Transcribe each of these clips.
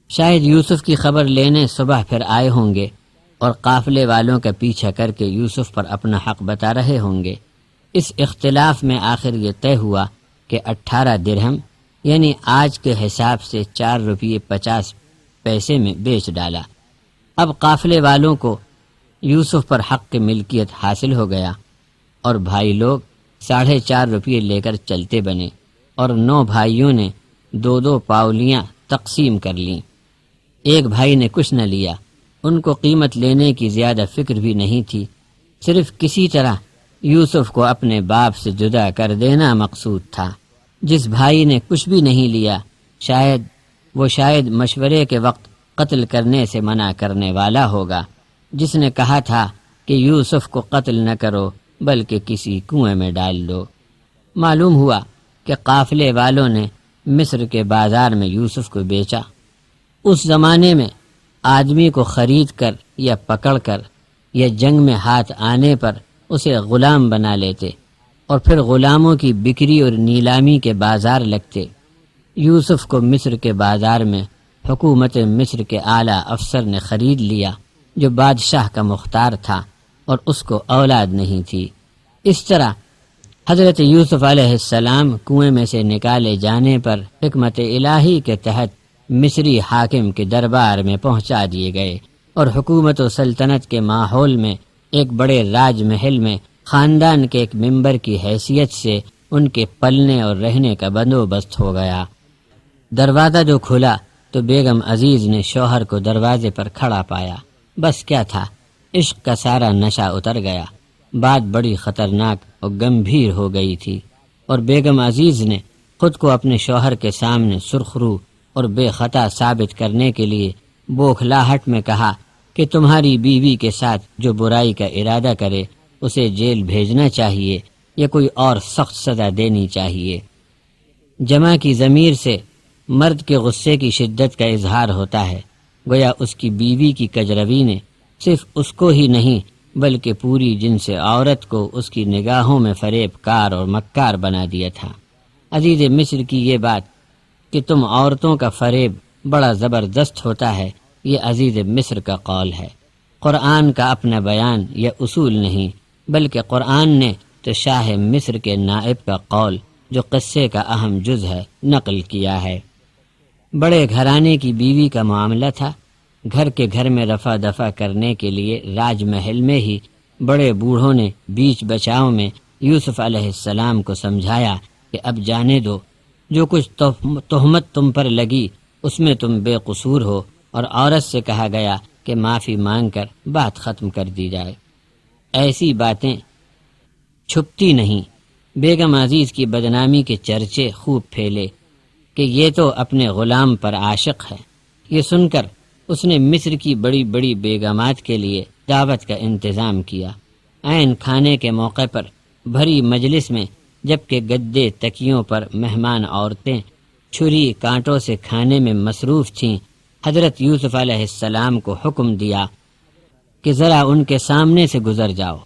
شاید یوسف کی خبر لینے صبح پھر آئے ہوں گے اور قافلے والوں کا پیچھا کر کے یوسف پر اپنا حق بتا رہے ہوں گے۔ اس اختلاف میں آخر یہ طے ہوا کہ 18 درہم یعنی آج کے حساب سے 4 روپے 50 پیسے میں بیچ ڈالا۔ اب قافلے والوں کو یوسف پر حق کی ملکیت حاصل ہو گیا اور بھائی لوگ 4.5 روپے لے کر چلتے بنے اور 9 بھائیوں نے 2 پاولیاں تقسیم کر لیں۔ ایک بھائی نے کچھ نہ لیا، ان کو قیمت لینے کی زیادہ فکر بھی نہیں تھی، صرف کسی طرح یوسف کو اپنے باپ سے جدا کر دینا مقصود تھا۔ جس بھائی نے کچھ بھی نہیں لیا شاید مشورے کے وقت قتل کرنے سے منع کرنے والا ہوگا، جس نے کہا تھا کہ یوسف کو قتل نہ کرو بلکہ کسی کنویں میں ڈال دو۔ معلوم ہوا کہ قافلے والوں نے مصر کے بازار میں یوسف کو بیچا۔ اس زمانے میں آدمی کو خرید کر یا پکڑ کر یا جنگ میں ہاتھ آنے پر اسے غلام بنا لیتے اور پھر غلاموں کی بکری اور نیلامی کے بازار لگتے۔ یوسف کو مصر کے بازار میں حکومت مصر کے اعلیٰ افسر نے خرید لیا جو بادشاہ کا مختار تھا اور اس کو اولاد نہیں تھی۔ اس طرح حضرت یوسف علیہ السلام کنویں میں سے نکالے جانے پر حکمت الہی کے تحت مصری حاکم کے دربار میں پہنچا دیے گئے اور حکومت و سلطنت کے ماحول میں ایک بڑے راج محل میں خاندان کے ایک ممبر کی حیثیت سے ان کے پلنے اور رہنے کا بندوبست ہو گیا۔ دروازہ جو کھلا تو بیگم عزیز نے شوہر کو دروازے پر کھڑا پایا۔ بس کیا تھا، عشق کا سارا نشہ اتر گیا۔ بات بڑی خطرناک اور گمبھیر ہو گئی تھی اور بیگم عزیز نے خود کو اپنے شوہر کے سامنے سرخرو اور بے خطا ثابت کرنے کے لیے بوکھلاہٹ میں کہا کہ تمہاری بیوی کے ساتھ جو برائی کا ارادہ کرے اسے جیل بھیجنا چاہیے یا کوئی اور سخت سزا دینی چاہیے۔ جمع کی ضمیر سے مرد کے غصے کی شدت کا اظہار ہوتا ہے، گویا اس کی بیوی کی کجروی نے صرف اس کو ہی نہیں بلکہ پوری جنس عورت کو اس کی نگاہوں میں فریب کار اور مکار بنا دیا تھا۔ عزیز مصر کی یہ بات کہ تم عورتوں کا فریب بڑا زبردست ہوتا ہے، یہ عزیز مصر کا قول ہے۔ قرآن کا اپنا بیان یا اصول نہیں بلکہ قرآن نے تو شاہ مصر کے نائب کا قول جو قصے کا اہم جز ہے نقل کیا ہے۔ بڑے گھرانے کی بیوی کا معاملہ تھا۔ گھر میں رفع دفع کرنے کے لیے راج محل میں ہی بڑے بوڑھوں نے بیچ بچاؤ میں یوسف علیہ السلام کو سمجھایا کہ اب جانے دو، جو کچھ تہمت تم پر لگی اس میں تم بے قصور ہو، اور عورت سے کہا گیا کہ معافی مانگ کر بات ختم کر دی جائے۔ ایسی باتیں چھپتی نہیں۔ بیگم عزیز کی بدنامی کے چرچے خوب پھیلے کہ یہ تو اپنے غلام پر عاشق ہے۔ یہ سن کر اس نے مصر کی بڑی بڑی بیگمات کے لیے دعوت کا انتظام کیا۔ عین کھانے کے موقع پر بھری مجلس میں جبکہ گدے تکیوں پر مہمان عورتیں چھری کانٹوں سے کھانے میں مصروف تھیں، حضرت یوسف علیہ السلام کو حکم دیا کہ ذرا ان کے سامنے سے گزر جاؤ۔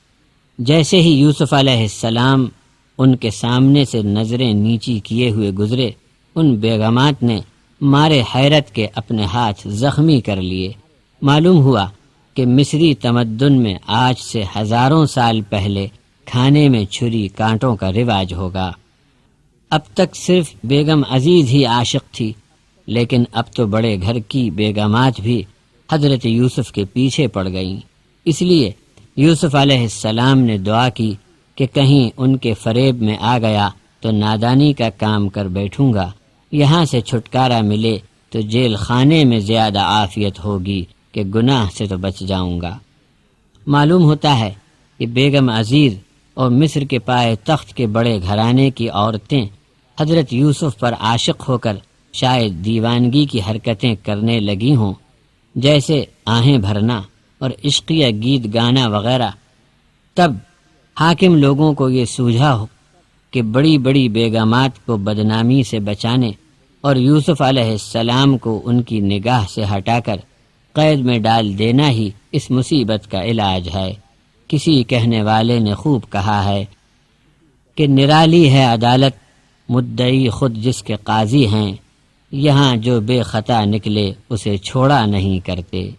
جیسے ہی یوسف علیہ السلام ان کے سامنے سے نظریں نیچی کیے ہوئے گزرے، ان بیگمات نے مارے حیرت کے اپنے ہاتھ زخمی کر لیے۔ معلوم ہوا کہ مصری تمدن میں آج سے ہزاروں سال پہلے کھانے میں چھری کانٹوں کا رواج ہوگا۔ اب تک صرف بیگم عزیز ہی عاشق تھی، لیکن اب تو بڑے گھر کی بیگمات بھی حضرت یوسف کے پیچھے پڑ گئیں۔ اس لیے یوسف علیہ السلام نے دعا کی کہ کہیں ان کے فریب میں آ گیا تو نادانی کا کام کر بیٹھوں گا، یہاں سے چھٹکارا ملے تو جیل خانے میں زیادہ عافیت ہوگی کہ گناہ سے تو بچ جاؤں گا۔ معلوم ہوتا ہے کہ بیگم عزیز اور مصر کے پائے تخت کے بڑے گھرانے کی عورتیں حضرت یوسف پر عاشق ہو کر شاید دیوانگی کی حرکتیں کرنے لگی ہوں، جیسے آہیں بھرنا اور عشقیہ گیت گانا وغیرہ۔ تب حاکم لوگوں کو یہ سوجھا ہو کہ بڑی بڑی بیگمات کو بدنامی سے بچانے اور یوسف علیہ السلام کو ان کی نگاہ سے ہٹا کر قید میں ڈال دینا ہی اس مصیبت کا علاج ہے۔ کسی کہنے والے نے خوب کہا ہے کہ نرالی ہے عدالت، مدعی خود جس کے قاضی ہیں، یہاں جو بے خطا نکلے اسے چھوڑا نہیں کرتے۔